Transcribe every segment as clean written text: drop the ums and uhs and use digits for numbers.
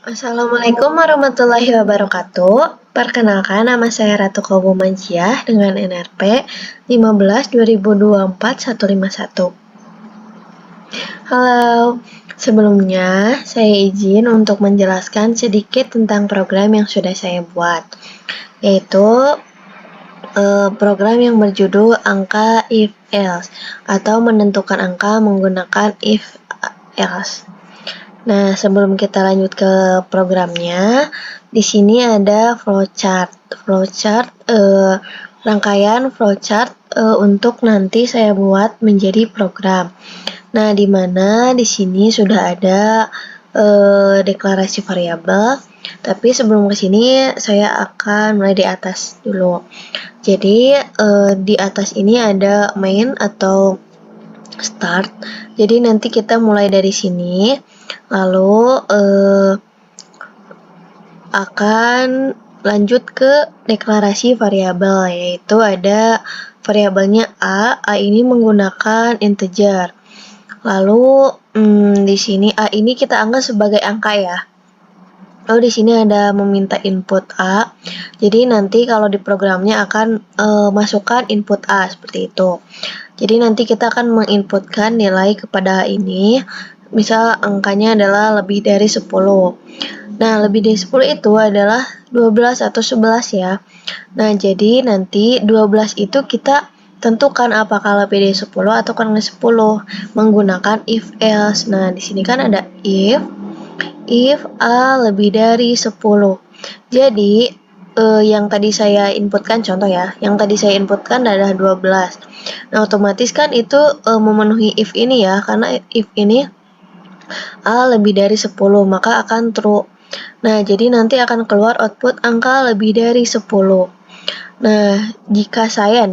Assalamualaikum warahmatullahi wabarakatuh. Perkenalkan, nama saya Ratu Kobumajiah dengan NRP 15/2024-151. Halo, sebelumnya saya izin untuk menjelaskan sedikit tentang program yang sudah saya buat, yaitu program yang berjudul angka if else atau menentukan angka menggunakan if else. Nah, sebelum kita lanjut ke programnya, di sini ada flowchart. Rangkaian flowchart untuk nanti saya buat menjadi program. Nah, di mana di sini sudah ada deklarasi variabel. Tapi sebelum ke sini saya akan mulai di atas dulu. Jadi di atas ini ada main atau start. Jadi nanti kita mulai dari sini, lalu akan lanjut ke deklarasi variabel, yaitu ada variabelnya A ini menggunakan integer. Lalu di sini A ini kita anggap sebagai angka ya. Lalu di sini ada meminta input A. Jadi nanti kalau di programnya akan masukkan input A seperti itu. Jadi nanti kita akan menginputkan nilai kepada ini. Misal angkanya adalah lebih dari 10. Nah, lebih dari 10 itu adalah 12 atau 11 ya. Nah, jadi nanti 12 itu kita tentukan apakah lebih dari 10 atau kurang dari 10 menggunakan if else. Nah, di sini kan ada if A lebih dari 10. Jadi yang tadi saya inputkan, contoh ya, yang tadi saya inputkan adalah 12. Nah, otomatis kan itu memenuhi if ini ya, karena if ini A lebih dari 10, maka akan true. Nah, jadi nanti akan keluar output angka lebih dari 10. Nah, jika saya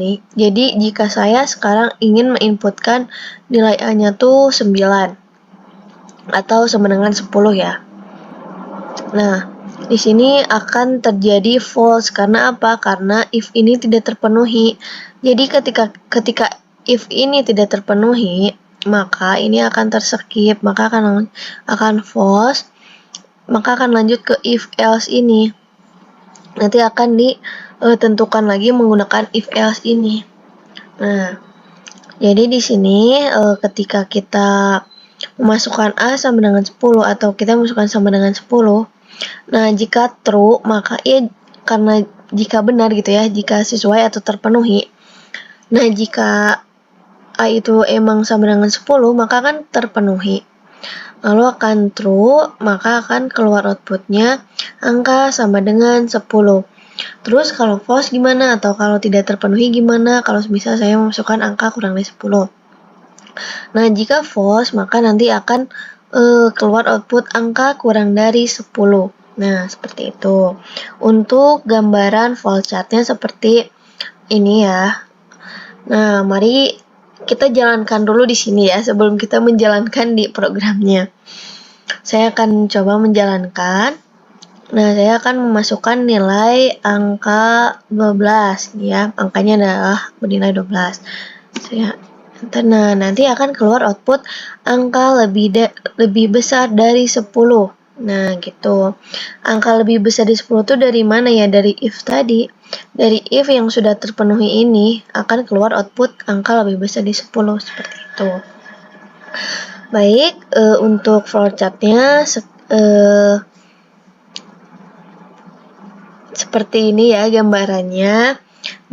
sekarang ingin menginputkan nilai A-nya tuh 9 atau sama dengan 10 ya. Nah, di sini akan terjadi false karena apa? Karena if ini tidak terpenuhi. Jadi ketika if ini tidak terpenuhi, maka ini akan terskip, maka akan false, maka akan lanjut ke if else ini. Nanti akan ditentukan lagi menggunakan if else ini. Nah, jadi di sini ketika kita memasukkan A sama dengan 10 atau kita masukkan sama dengan 10, nah jika true maka karena jika benar gitu ya, jika sesuai atau terpenuhi. Nah, jika A itu emang sama dengan 10 maka akan terpenuhi. Lalu akan true, maka akan keluar outputnya angka sama dengan 10. Terus kalau false gimana? Atau kalau tidak terpenuhi gimana? Kalau misal saya memasukkan angka kurang dari 10. Nah, jika false, maka nanti akan keluar output angka kurang dari 10. Nah, seperti itu. Untuk gambaran flowchartnya seperti ini ya. Nah, mari kita jalankan dulu di sini ya, sebelum kita menjalankan di programnya. Saya akan coba menjalankan. Nah, saya akan memasukkan nilai angka 12 ya. Angkanya adalah bernilai 12. Nah, nanti akan keluar output angka lebih besar dari 10. Nah, gitu. Angka lebih besar dari 10 itu dari mana ya? Dari if tadi. Dari if yang sudah terpenuhi ini akan keluar output angka lebih besar dari 10 seperti itu. Baik, untuk flowchartnya seperti ini ya gambarannya.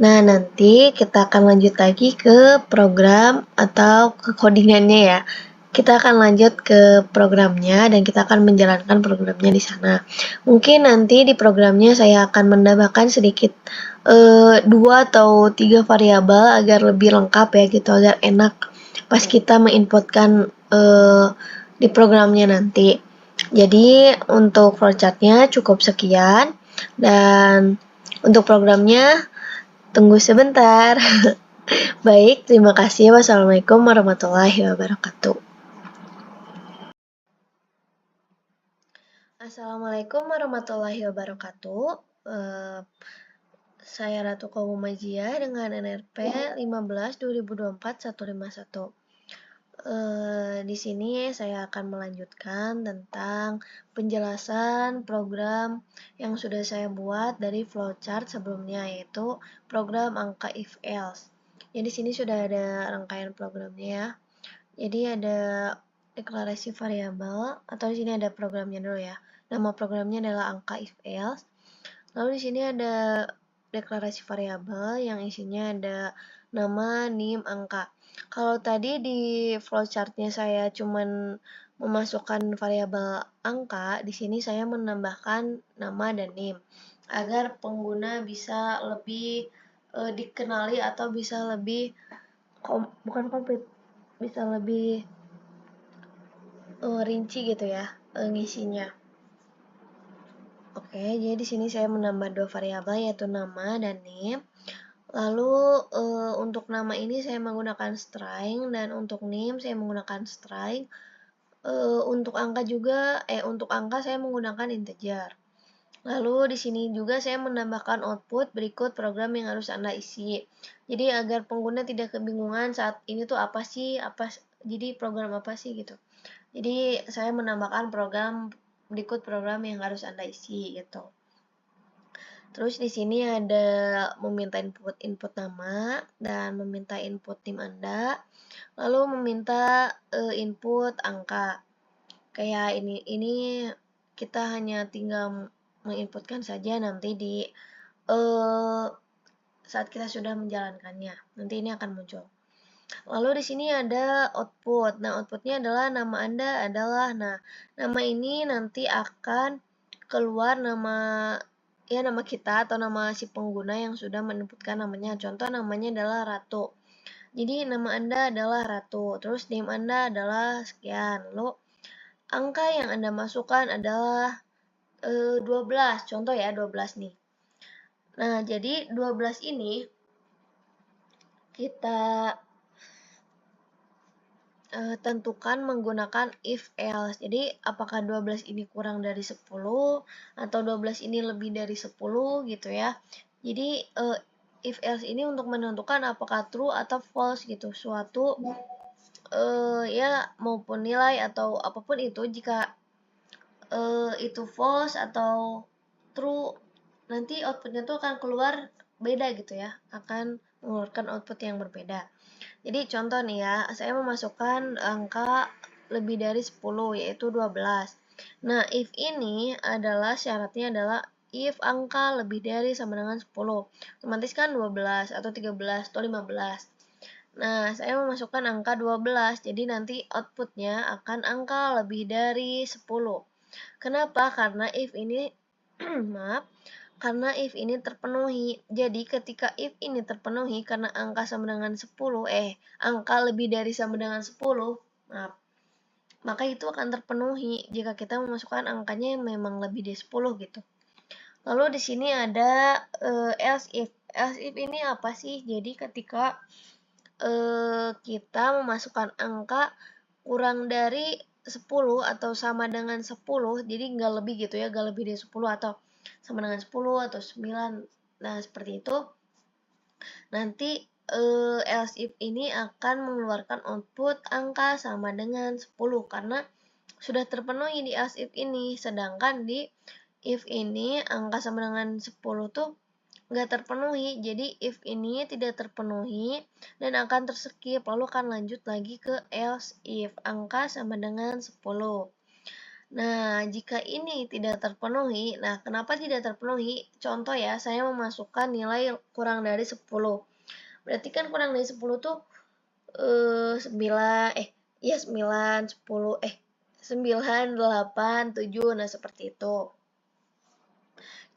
Nah, nanti kita akan lanjut lagi ke program atau ke codingannya ya. Kita akan lanjut ke programnya dan kita akan menjalankan programnya di sana. Mungkin nanti di programnya saya akan menambahkan sedikit 2 atau 3 variabel agar lebih lengkap ya gitu, agar enak pas kita menginputkan di programnya nanti. Jadi untuk flowchartnya cukup sekian, dan untuk programnya tunggu sebentar. Baik, terima kasih. Wassalamualaikum warahmatullahi wabarakatuh. Assalamualaikum warahmatullahi wabarakatuh. Saya Ratu Kowumajia dengan NRP 15/2024-151. Di sini saya akan melanjutkan tentang penjelasan program yang sudah saya buat dari flowchart sebelumnya, yaitu program angka if else. Jadi di sini sudah ada rangkaian programnya ya. Jadi ada deklarasi variabel, atau di sini ada programnya dulu ya. Nama programnya adalah angka if else. Lalu di sini ada deklarasi variabel yang isinya ada nama, nim, angka. Kalau tadi di flowchartnya saya cuman memasukkan variabel angka, di sini saya menambahkan nama dan nim agar pengguna bisa lebih dikenali atau bisa lebih bukan komplit, bisa lebih rinci gitu ya ngisinya. Oke, jadi di sini saya menambah dua variabel yaitu nama dan nim. Lalu untuk nama ini saya menggunakan string dan untuk nim saya menggunakan string. Untuk angka juga untuk angka saya menggunakan integer. Lalu di sini juga saya menambahkan output berikut program yang harus Anda isi. Jadi agar pengguna tidak kebingungan saat ini tuh apa sih, jadi program apa sih gitu. Jadi saya menambahkan berikut program yang harus Anda isi gitu. Terus di sini ada meminta input nama dan meminta input tim Anda, lalu meminta input angka. Kayak ini kita hanya tinggal menginputkan saja nanti di saat kita sudah menjalankannya. Nanti ini akan muncul. Lalu di sini ada output. Nah, outputnya adalah nama Anda adalah, nama ini nanti akan keluar nama kita atau nama si pengguna yang sudah meninputkan namanya. Contoh namanya adalah Ratu. Jadi nama Anda adalah Ratu. Terus name Anda adalah sekian. Lalu angka yang Anda masukkan adalah 12. Contoh ya 12 nih. Nah, jadi 12 ini kita tentukan menggunakan if else. Jadi apakah 12 ini kurang dari 10 atau 12 ini lebih dari 10 gitu ya. Jadi if else ini untuk menentukan apakah true atau false gitu. Suatu ya maupun nilai atau apapun itu, jika itu false atau true, nanti outputnya tuh akan keluar beda gitu ya. Akan mengeluarkan output yang berbeda. Jadi contoh nih ya, saya memasukkan angka lebih dari 10 yaitu 12. Nah, if ini adalah syaratnya adalah if angka lebih dari sama dengan 10. Otomatis kan 12 atau 13 atau 15. Nah, saya memasukkan angka 12. Jadi nanti outputnya akan angka lebih dari 10. Kenapa? Karena if ini maaf, karena if ini terpenuhi. Jadi ketika if ini terpenuhi karena angka sama dengan 10, angka lebih dari sama dengan 10, maaf, maka itu akan terpenuhi jika kita memasukkan angkanya yang memang lebih dari 10 gitu. Lalu di sini ada else if. Else if ini apa sih? Jadi ketika kita memasukkan angka kurang dari 10 atau sama dengan 10, jadi nggak lebih gitu ya, nggak lebih dari 10 atau sama dengan 10 atau 9. Nah, seperti itu. Nanti else if ini akan mengeluarkan output angka sama dengan 10 karena sudah terpenuhi di else if ini. Sedangkan di if ini angka sama dengan 10 tuh nggak terpenuhi. Jadi if ini tidak terpenuhi dan akan terskip, lalu akan lanjut lagi ke else if angka sama dengan 10. Nah, jika ini tidak terpenuhi, nah kenapa tidak terpenuhi? Contoh ya, saya memasukkan nilai kurang dari 10. Berarti kan kurang dari 10 tuh 9, 9, 10, 9, 8, 7, nah seperti itu.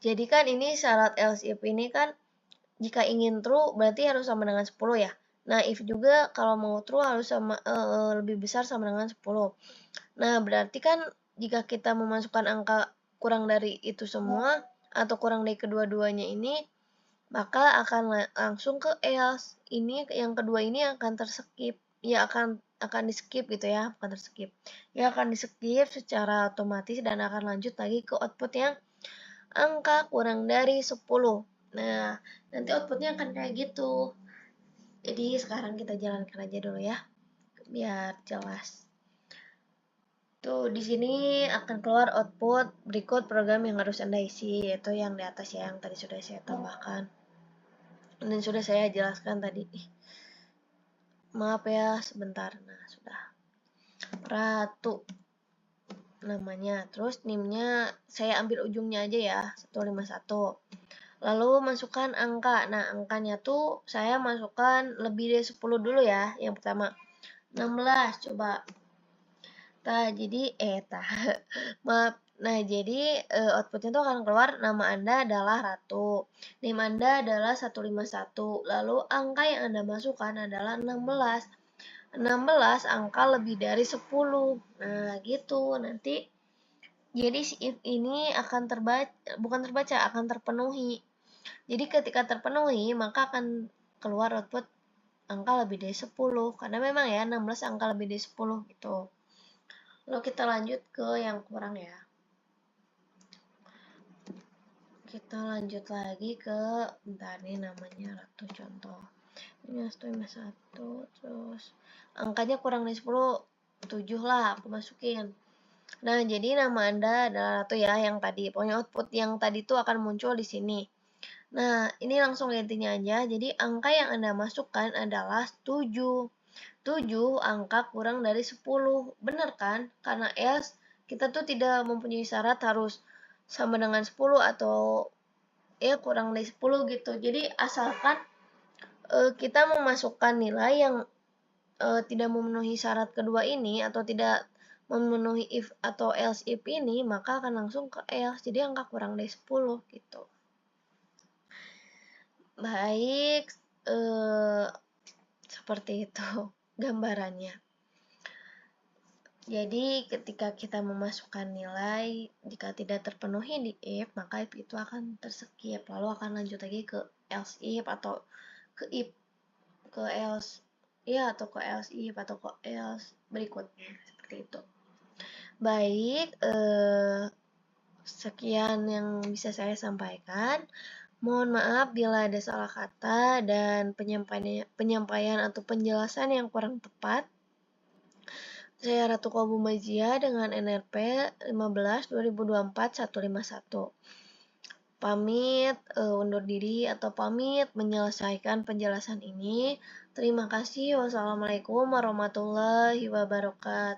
Jadi kan ini syarat else if ini kan jika ingin true berarti harus sama dengan 10 ya. Nah, if juga kalau mau true harus sama lebih besar sama dengan 10. Nah, berarti kan jika kita memasukkan angka kurang dari itu semua atau kurang dari kedua-duanya ini, maka akan langsung ke else. Ini yang kedua ini akan terskip. Ya akan di-skip gitu ya, bukan terskip. Ya akan di-skip secara otomatis dan akan lanjut lagi ke output yang angka kurang dari 10. Nah, nanti outputnya akan kayak gitu. Jadi sekarang kita jalankan aja dulu ya. biar jelas. Tuh, di sini akan keluar output berikut program yang harus Anda isi, yaitu yang di atas ya, yang tadi sudah saya tambahkan. Dan sudah saya jelaskan tadi. Maaf ya, sebentar. Nah, sudah. Ratu namanya. Terus NIM-nya saya ambil ujungnya aja ya, 151. Lalu masukkan angka. Nah, angkanya tuh saya masukkan lebih dari 10 dulu ya. Yang pertama, 16 coba. Maaf. Nah, jadi outputnya tuh akan keluar nama Anda adalah Ratu. NIM Anda adalah 151. Lalu angka yang Anda masukkan adalah 16. 16 angka lebih dari 10. Nah, gitu. Nanti jadi si if ini akan akan terpenuhi. Jadi ketika terpenuhi, maka akan keluar output angka lebih dari 10. Karena memang ya 16 angka lebih dari 10 gitu. Lalu kita lanjut ke yang kurang ya. Kita lanjut lagi ke, bentar nih namanya Ratu contoh. Ini 151, terus angkanya kurang dari 10, 7 lah aku masukin. Nah, jadi nama Anda adalah Ratu ya, yang tadi. Pokoknya output yang tadi itu akan muncul di sini. Nah, ini langsung intinya aja. Jadi, angka yang Anda masukkan adalah 7. 7 angka kurang dari 10. Benar kan? Karena else kita tuh tidak mempunyai syarat harus sama dengan 10 atau ya kurang dari 10 gitu. Jadi, asalkan kita memasukkan nilai yang tidak memenuhi syarat kedua ini atau tidak memenuhi if atau else if ini, maka akan langsung ke else. Jadi angka kurang dari 10 gitu. Baik, seperti itu gambarannya. Jadi ketika kita memasukkan nilai, jika tidak terpenuhi di if, maka if itu akan terskip. Lalu akan lanjut lagi ke else if atau ke if, ke else, ya atau ke else if atau ke else berikutnya, seperti itu. Baik, sekian yang bisa saya sampaikan. Mohon maaf bila ada salah kata dan penyampaian atau penjelasan yang kurang tepat. Saya Ratu Kolbu Majia dengan NRP 15 2024 151. Pamit undur diri atau pamit menyelesaikan penjelasan ini. Terima kasih. Wassalamualaikum warahmatullahi wabarakatuh.